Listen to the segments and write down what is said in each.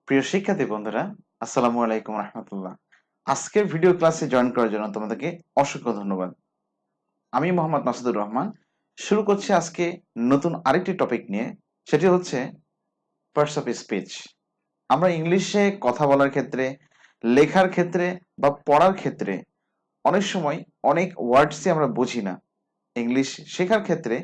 প্রিয় শিক্ষার্থী বন্ধুরা, আসসালামু আলাইকুম রহমতুল্লাহ। আজকের ভিডিও ক্লাসে জয়েন করার জন্য তোমাদেরকে অসংখ্য ধন্যবাদ। আমি মোহাম্মদ মাসুদুর রহমান শুরু করছি আজকে নতুন আরেকটি টপিক নিয়ে, সেটি হচ্ছে পার্টস অফ স্পিচ। আমরা ইংলিশে কথা বলার ক্ষেত্রে, লেখার ক্ষেত্রে বা পড়ার ক্ষেত্রে অনেক সময় অনেক ওয়ার্ডসই আমরা বুঝি না। ইংলিশ শেখার ক্ষেত্রে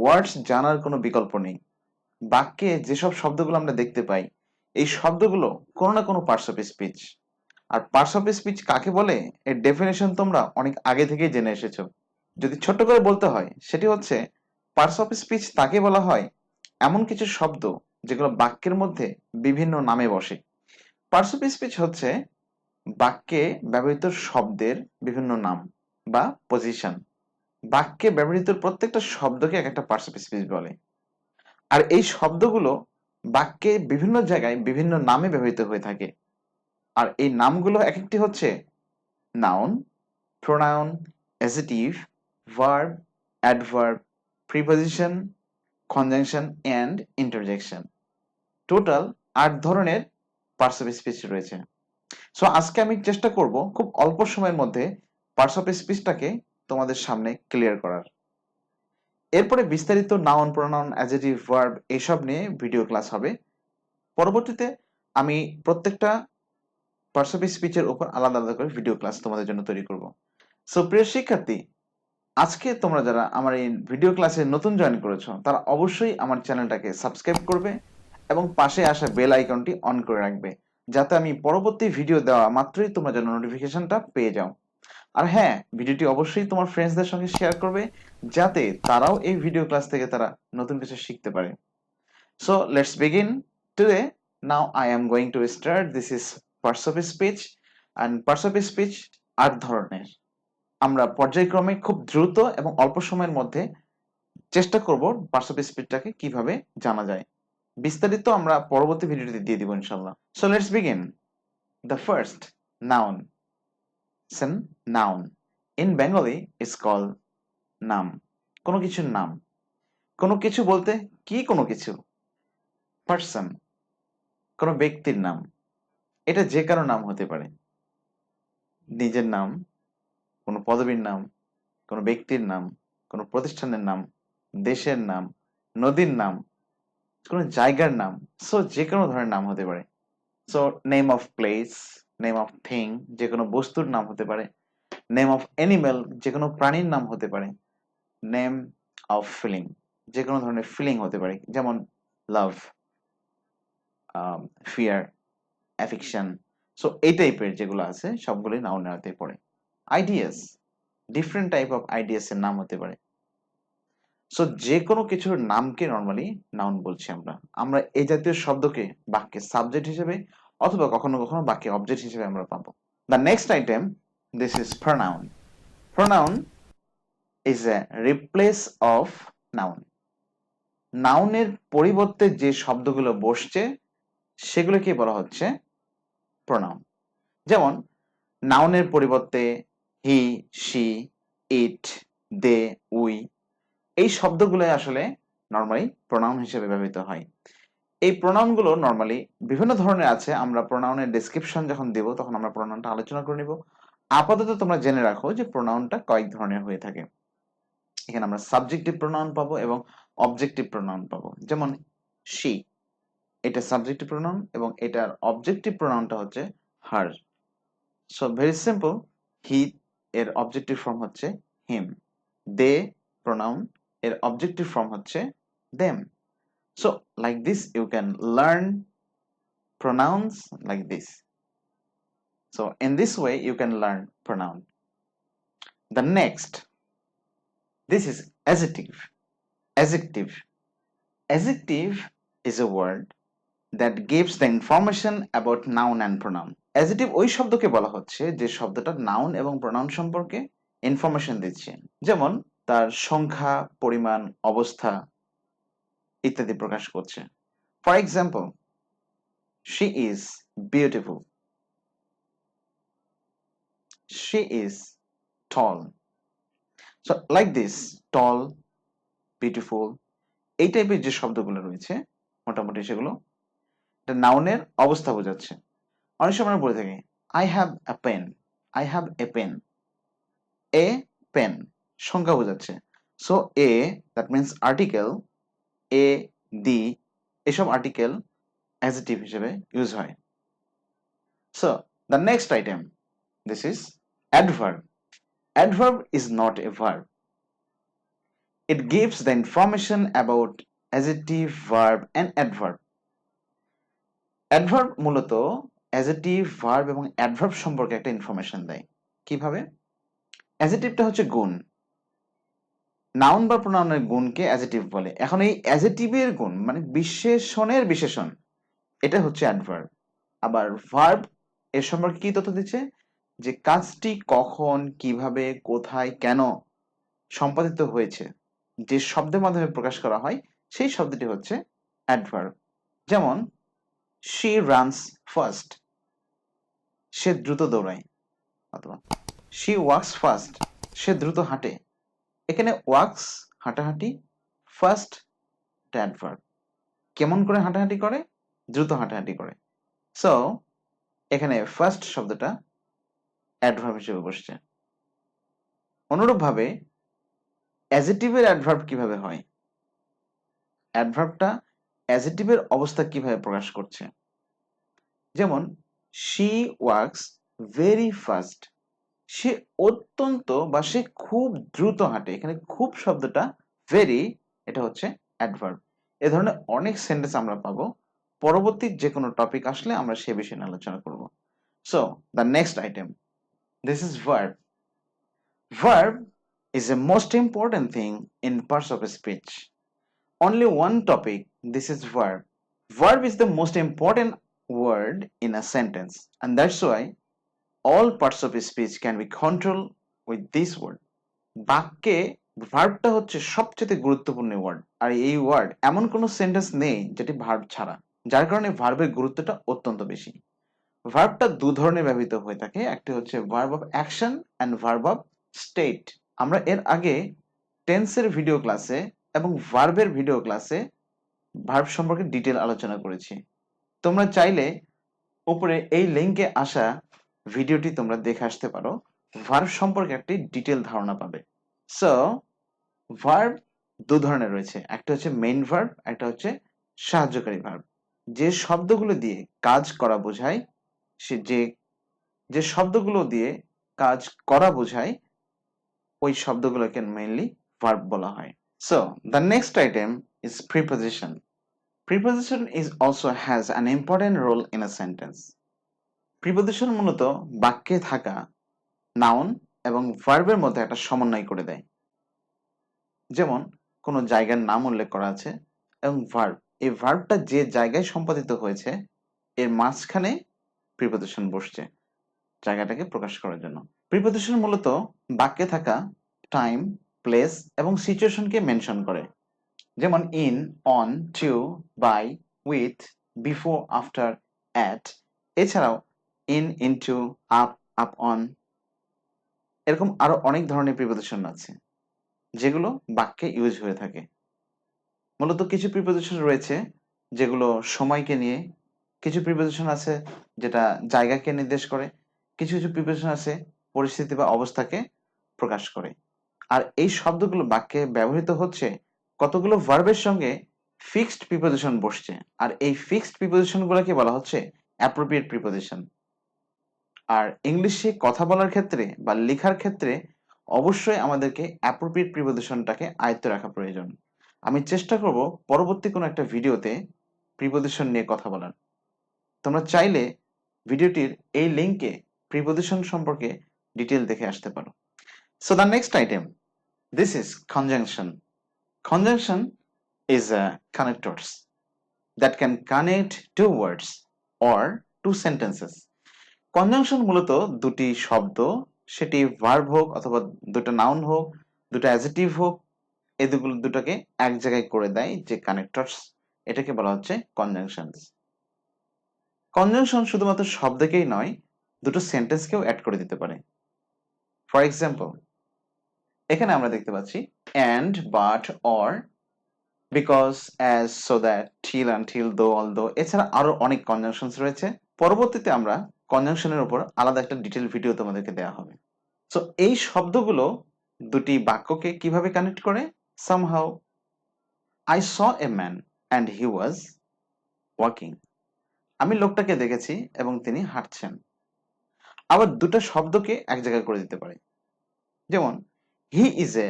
ওয়ার্ডস জানার কোনো বিকল্প নেই। বাক্যে যেসব শব্দগুলো আমরা দেখতে পাই, এই শব্দগুলো কোনো না কোনো পার্টস অফ স্পিচ। আর পার্টস অফ স্পিচ কাকে বলে, এর ডেফিনেশন তোমরা অনেক আগে থেকেই জেনে এসেছো। যদি ছোট্ট করে বলতে হয়, সেটি হচ্ছে পার্টস অফ স্পিচ তাকে বলা হয় এমন কিছু শব্দ যেগুলো বাক্যের মধ্যে বিভিন্ন নামে বসে। পার্টস অফ স্পিচ হচ্ছে বাক্যে ব্যবহৃত শব্দের বিভিন্ন নাম বা পজিশন। বাক্যে ব্যবহৃত প্রত্যেকটা শব্দকে এক একটা পার্টস অফ স্পিচ বলে। আর এই শব্দগুলো বাক্যে বিভিন্ন জায়গায় বিভিন্ন নামে ব্যবহৃত হয়ে থাকে। আর এই নামগুলো এক একটি হচ্ছে noun, pronoun, adjective, verb, adverb, preposition, conjunction and interjection. Total ৮ ধরনের পার্টস অফ স্পিচ রয়েছে। সো আজকে আমি চেষ্টা করব খুব অল্প সময়ের মধ্যে পার্টস অফ স্পিচটাকে তোমাদের সামনে ক্লিয়ার করার। এরপরে বিস্তারিত নাউন, প্রোনাউন, অ্যাডজেক্টিভ, ভার্ব এসব নিয়ে ভিডিও ক্লাস হবে। পরবর্তীতে আমি প্রত্যেকটা পার্টস অফ স্পিচের উপর আলাদা আলাদা করে ভিডিও ক্লাস তোমাদের জন্য তৈরি করব। সো প্রিয় শিক্ষার্থী, আজকে তোমরা যারা আমার এই ভিডিও ক্লাসে নতুন জয়েন করেছো, তারা অবশ্যই আমার চ্যানেলটাকে সাবস্ক্রাইব করবে এবং পাশে আসা বেল আইকনটি অন করে রাখবে, যাতে আমি পরবর্তী ভিডিও দেওয়া মাত্রই তোমরা যেন নোটিফিকেশনটা পেয়ে যাও। আর হ্যাঁ, ভিডিওটি অবশ্যই তোমার ফ্রেন্ডসদের সঙ্গে শেয়ার করবে, যাতে তারাও এই ভিডিও ক্লাস থেকে তারা নতুন কিছু শিখতে পারে। So let's begin today. Now I am going to start. This is parts of speech. And parts of speech ৮ ধরনের। আমরা পর্যায়ক্রমে খুব দ্রুত এবং অল্প সময়ের মধ্যে চেষ্টা করব পার্টস অফ স্পিচটাকে কিভাবে জানা যায়। বিস্তারিত আমরা পরবর্তী ভিডিওতে দিয়ে দিব ইনশাল্লাহ। So let's begin. The first, noun. Noun in Bengali is call নাম। কোনো কিছুর নাম। কোনো কিছু বলতে কি কোনো কিছু? পার্সন, কোনো ব্যক্তির নাম। এটা যে কারো নাম হতে পারে। নিজের নাম, কোনো পদবীর নাম, কোনো ব্যক্তির নাম, কোনো প্রতিষ্ঠানের নাম, দেশের নাম, নদীর নাম, কোনো জায়গার নাম। সো যে কোনো ধরনের নাম হতে পারে। So name of place, name of thing, যে কোনো বস্তুর নাম হতে পারে। নেম অফ অ্যানিমেল, যে কোনো প্রাণীর নাম হতে পারে। নেম অফ ফিলিং, যে কোনো ধরনের ফিলিং হতে পারে, যেমন লাভ, ফিয়ার, অ্যাফিকশন। সো এই টাইপের যেগুলো আছে সবগুলোই নাউনের আওতায় পড়ে। Ideas, different type of ideas এর নাম হতে পারে। সো যে কোনো কিছুর নামকে নর্মালি নাউন বলছি আমরা। আমরা এই জাতীয় শব্দকে বাক্যে সাবজেক্ট হিসেবে অথবা কখনো কখনো বাক্যে অবজেক্ট হিসেবে আমরা পাবো। The next item, this is pronoun. Pronoun is a replace of noun. নাউনের পরিবর্তে যে শব্দগুলো বসছে সেগুলোকে বলা হচ্ছে প্রোনাউন। যেমন নাউনের পরিবর্তে হি, শি, ইট, দে, উই, এই শব্দগুলো আসলে নর্মালি প্রোনাউন হিসেবে ব্যবহৃত হয়। এই প্রোনাউনগুলো নর্মালি বিভিন্ন ধরনের আছে। আমরা প্রোনাউনের ডেসক্রিপশন যখন দেব তখন আমরা প্রোনাউনটা আলোচনা করে নিব। আপাতত তোমরা জেনে রাখো যে প্রোনাউনটা কয়েক ধরনের হয়ে থাকে। এখানে আমরা সাবজেক্টিভ প্রোনাউন পাবো এবং অবজেক্টিভ প্রোনাউন পাবো। যেমন শি, এটা সাবজেক্টিভ প্রোনাউন এবং এটার অবজেক্টিভ প্রোনাউনটা হচ্ছে হার। সো ভেরি সিম্পল, হি এর অবজেক্টিভ ফর্ম হচ্ছে হিম। দে প্রোনাউন এর অবজেক্টিভ ফর্ম হচ্ছে them. So like this you can learn pronouns like this. So in this way you can learn pronoun. The next, this is adjective. Adjective. Adjective is a word that gives the information about noun and pronoun. Adjective ওই শব্দকে বলা হচ্ছে যে শব্দটা noun এবং pronoun সম্পর্কে information দিচ্ছে। যেমন তার সংখ্যা, পরিমাণ, অবস্থা ইত্যাদি প্রকাশ করছে। For example, she is beautiful. She is tall. So like this, tall, beautiful, এই টাইপের যে শব্দগুলো রয়েছে মোটামুটি সেগুলো এটা নাউনের অবস্থা বোঝাচ্ছে। অনেক সময় আমরা বলে থাকি I have a pen, I have a pen. A pen সংখ্যা বোঝাচ্ছে। So a that means article, a the এসব আর্টিকেল অ্যাডজেক্টিভ হিসেবে ইউজ হয়। So the next item, this is adverb. Adverb is not a verb. It gives the information about adjective, verb and adverb. Adverb মূলত adjective, verb এবং adverb সম্পর্কে একটা information দেয়। কিভাবে? Adjectiveটা হচ্ছে গুণ। নাউন বা প্রোনাউনের গুণকে অ্যাডজেক্টিভ বলে। এখন এই অ্যাডজেক্টিভের গুণ মানে বিশেষণের বিশেষণ, এটা হচ্ছে অ্যাডভার্ব। আবার ভার্ব এর সম্পর্কে কি তথ্য দিচ্ছে? যে কাজটি কখন, কিভাবে, কোথায়, কেন সম্পাদিত হয়েছে, যে শব্দের মাধ্যমে প্রকাশ করা হয় সেই শব্দটি হচ্ছে অ্যাডভার্ব। যেমন শি রানস ফার্স্ট, সে দ্রুত দৌড়ায়, অথবা শি ওয়াক্স ফার্স্ট, সে দ্রুত হাঁটে। এখানে ওয়াক্স হাঁটাহাঁটি, ফার্স্ট অ্যাডভার্ব। কেমন করে হাঁটাহাঁটি করে? দ্রুত হাঁটাহাঁটি করে। সো এখানে ফার্স্ট শব্দটা অ্যাডভার্ব হিসেবে বসছে। অনুরূপভাবে অ্যাডজেক্টিভের অ্যাডভার্ব কিভাবে হয়? অ্যাডভার্বটা অ্যাডজেক্টিভের অবস্থা কিভাবে প্রকাশ করছে? যেমন শি ওয়াক্স ভেরি ফাস্ট, সে অত্যন্ত বা সে খুব দ্রুত হাঁটে। এখানে খুব শব্দটা ভেরি, এটা হচ্ছে অ্যাডভার্ব। এ ধরনের অনেক সেন্টেন্স আমরা পাবো। পরবর্তী যে কোনো টপিক আসলে আমরা সে বিষয়ে নিয়ে আলোচনা করব। So the next item, this is verb. Verb is the most important thing in parts of a speech. Only one topic, this is verb. Verb is the most important word in a sentence, and that's why all parts of a speech can be controlled with this word. বাক্যে ভার্বটা হচ্ছে সবচেয়ে গুরুত্বপূর্ণ word, আর এই word এমন কোনো sentence নেই যেটি verb ছাড়া, যার কারণে ভার্বের গুরুত্বটা অত্যন্ত বেশি। ভার্বটা দু ধরনের ব্যবহৃত হয়ে থাকে, একটি হচ্ছে verb of action and verb of state. আমরা এর আগে টেন্সের ভিডিও ক্লাসে এবং ভার্বের ভিডিও ক্লাসে ভার্ব সম্পর্কে ডিটেল আলোচনা করেছি। তোমরা চাইলে উপরে এই লিঙ্কে আসা ভিডিওটি তোমরা দেখে আসতে পারো, ভার্ব সম্পর্কে একটি ডিটেল ধারণা পাবে। সো ভার্ব দু ধরনের রয়েছে, একটা হচ্ছে মেইন ভার্ব, একটা হচ্ছে সাহায্যকারী ভার্ব। যে শব্দগুলো দিয়ে কাজ করা বোঝায়, সে যে শব্দগুলো দিয়ে কাজ করা বোঝায় ওই শব্দগুলোকে মেইনলি ভার্ব বলা হয়। So the next item is preposition. Preposition is also has an important role in a sentence. Preposition মূলত বাক্যে থাকা নাউন এবং ভার্বের মধ্যে একটা সমন্বয় করে দেয়। যেমন কোনো জায়গার নাম উল্লেখ করা আছে এবং ভার্ব, এই ভার্বটা যে জায়গায় সম্পাদিত হয়েছে এর মাঝখানে প্রিপোজিশন বসছে জায়গাটাকে প্রকাশ করার জন্য। প্রিপোজিশন মূলত বাক্যে থাকা টাইম, প্লেস এবং সিচুয়েশনকে মেনশন করে। যেমন in, on, to, by, with, before, after, at. এছাড়াও in, into, up, up on, এরকম আরো অনেক ধরনের প্রিপোজিশন আছে যেগুলো বাক্যে ইউজ হয়ে থাকে। মূলত কিছু প্রিপোজিশন রয়েছে যেগুলো সময়কে নিয়ে, কিছু প্রিপোজিশন আছে যেটা জায়গাকে নির্দেশ করে, কিছু কিছু প্রিপোজিশন আছে পরিস্থিতি বা অবস্থাকে প্রকাশ করে। আর এই শব্দগুলো বাক্যে ব্যবহৃত হচ্ছে কতগুলো ভার্বের সঙ্গে ফিক্সড প্রিপোজিশন বসছে, আর এই ফিক্সড প্রিপোজিশন গুলোকে বলা হচ্ছে অ্যাপ্রোপ্রিয়েট প্রিপোজিশন। আর ইংলিশে কথা বলার ক্ষেত্রে বা লেখার ক্ষেত্রে অবশ্যই আমাদেরকে অ্যাপ্রোপ্রিয়েট প্রিপোজিশনটাকে আয়ত্তে রাখা প্রয়োজন। আমি চেষ্টা করব পরবর্তী কোনো একটা ভিডিওতে প্রিপোজিশন নিয়ে কথা বলার। তোমরা চাইলে ভিডিওটির এই লিঙ্কে প্রিপোজিশন সম্পর্কে ডিটেল দেখে আসতে পারো। So the next item, this is conjunction. Conjunction is a connectors that can connect two words or two sentences. Conjunction মূলত দুটি শব্দ, সেটি ভার্ব হোক অথবা দুটো নাউন হোক, দুটো অ্যাডজেক্টিভ হোক, এই দুটোকে এক জায়গায় করে দেয় যে কানেক্টরস, এটাকে বলা হচ্ছে কনজাংশনস। কনজাংশন শুধুমাত্র শব্দকেই নয়, দুটো সেন্টেন্সকেও অ্যাড করে দিতে পারে। ফর এক্সাম্পল, এখানে আমরা দেখতে পাচ্ছি and, but, or, because, as, so that, till, until, though, although এছাড়া আরো অনেক কনজাংশনস রয়েছে। পরবর্তীতে আমরা কনজাংশনের উপর আলাদা একটা ডিটেল ভিডিও তোমাদেরকে দেওয়া হবে। সো এই শব্দগুলো দুটি বাক্যকে কিভাবে কানেক্ট করে? somehow I saw a man and he was walking. আমি লোকটাকে দেখেছি এবং তিনি হাঁটছেন। আবার দুটো শব্দকে এক জায়গায় করে দিতে পারে। যেমন he is a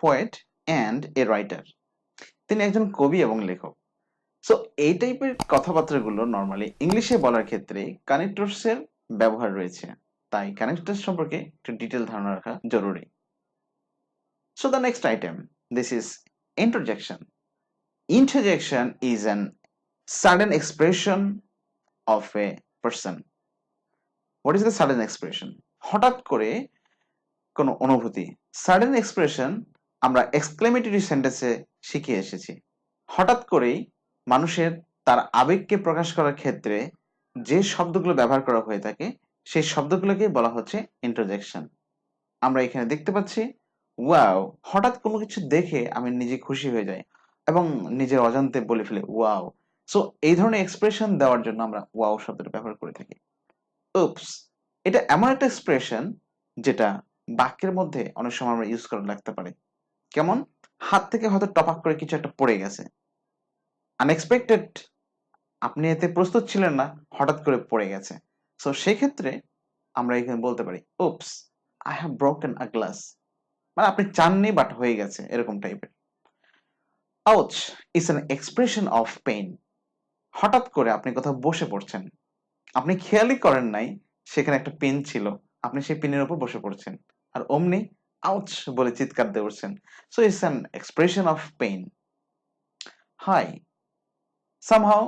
poet and a writer. তিনি একজন কবি এবং লেখক। সো এই টাইপের কথাবার্তাগুলো নর্মালি ইংলিশে বলার ক্ষেত্রে কানেক্টরস এর ব্যবহার রয়েছে, তাই কানেক্টরস সম্পর্কে একটু ডিটেল ধারণা রাখা জরুরি। So the next item, this is interjection. Interjection is an sudden expression of a person. What is the sudden expression? হঠাৎ করে কোনো অনুভূতি। সাডেন এক্সপ্রেশন আমরা এক্সক্লেমেটরি সেন্টেন্সে শিখে এসেছি। হঠাৎ করেই মানুষের তার আবেগকে প্রকাশ করার ক্ষেত্রে যে শব্দগুলো ব্যবহার করা হয়ে থাকে সেই শব্দগুলোকে বলা হচ্ছে ইন্টারজেকশন। আমরা এখানে দেখতে পাচ্ছি ওয়াও, হঠাৎ কোনো কিছু দেখে আমি নিজে খুশি হয়ে যাই এবং নিজের অজান্তে বলে ফেলি ওয়াও। সো এই ধরনের এক্সপ্রেশন দেওয়ার জন্য আমরা ওয়াও শব্দটা ব্যবহার করে থাকি। উপস, এটা এমন একটা এক্সপ্রেশন যেটা বাক্যের মধ্যে অনেক সময় আমরা ইউজ করা লাগতে পারে। কেমন? হাত থেকে হয়তো টপাক করে কিছু একটা পড়ে গেছে, আনএক্সপেক্টেড, আপনি এতে প্রস্তুত ছিলেন না, হঠাৎ করে পড়ে গেছে। সো সেই ক্ষেত্রে আমরা এখানে বলতে পারি oops, I have broken a glass, মানে আপনি চাননি বাট হয়ে গেছে, এরকম টাইপের। Ouch is an expression of pain. হঠাৎ করে আপনি কোথাও বসে পড়ছেন, আপনি খেয়ালই করেন নাই সেখানে একটা পেন ছিল, আপনি সেই পেনের উপর বসে পড়ছেন আর অমনি আউচ বলে চিৎকার দিয়ে উঠছেন। So it's an expression of pain. Hi, somehow,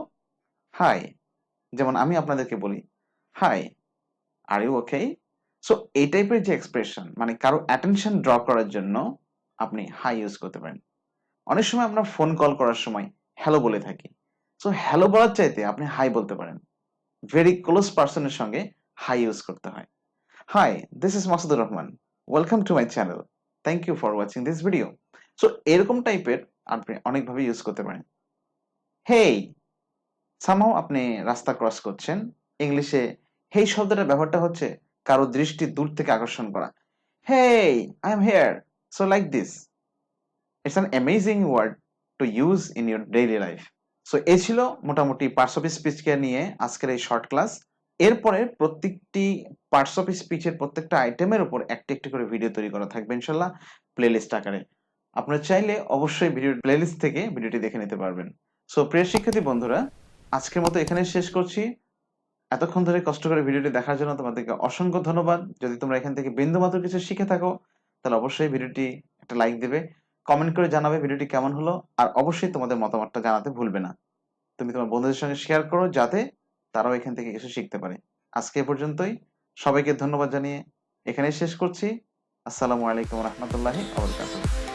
hi, যেমন আমি আপনাদেরকে বলি hi, are you okay? So এই টাইপের যে এক্সপ্রেশন, মানে কারো অ্যাটেনশন ড্র করার জন্য আপনি হাই ইউজ করতে পারেন। অনেক সময় আমরা ফোন কল করার সময় হ্যালো বলে থাকি। সো হ্যালো বলার চাইতে আপনি হাই বলতে পারেন। ভেরি ক্লোজ পার্সনের সঙ্গে হাই ইউজ করতে হয়। Hi, this is Masudur Rahman, welcome to my channel, thank you for watching this video. So এরকম টাইপের আপনি অনেকভাবে ইউজ করতে পারেন। হেই, সামহাও আপনি রাস্তা ক্রস করছেন, ইংলিশে হেই শব্দটার ব্যবহারটা হচ্ছে কারো দৃষ্টি দূর থেকে আকর্ষণ করা। Hey, I am here, so like this. It's an amazing word to use in your daily life. So এই ছিল মোটামুটি পার্টস অফ স্পিচকে নিয়ে আজকের এই শর্ট ক্লাস। এরপরে প্রত্যেকটি পার্টস অফ স্পিচের প্রত্যেকটা আইটেমের উপর একটি একটি করে ভিডিও তৈরি করা থাকবে ইনশাল্লাহ, প্লেলিস্ট আকারে। আপনারা চাইলে অবশ্যই ভিডিও প্লেলিস্ট থেকে ভিডিওটি দেখে নিতে পারবেন। সো প্রিয় শিক্ষার্থী বন্ধুরা, আজকের মতো এখানে শেষ করছি। এতক্ষণ ধরে কষ্ট করে ভিডিওটি দেখার জন্য তোমাদেরকে অসংখ্য ধন্যবাদ। যদি তোমরা এখান থেকে বিন্দুমাত্র কিছু শিখে থাকো তাহলে অবশ্যই ভিডিওটি একটা লাইক দেবে, কমেন্ট করে জানাবে ভিডিওটি কেমন হলো, আর অবশ্যই তোমাদের মতামতটা জানাতে ভুলবে না। তুমি তোমার বন্ধুদের সঙ্গে শেয়ার করো যাতে তারাও এখান থেকে কিছু শিখতে পারে। আজকে এ পর্যন্তই, সবাইকে ধন্যবাদ জানিয়ে এখানেই শেষ করছি। আসসালামু আলাইকুম রহমতুল্লাহি ওয়া বারাকাতুহু।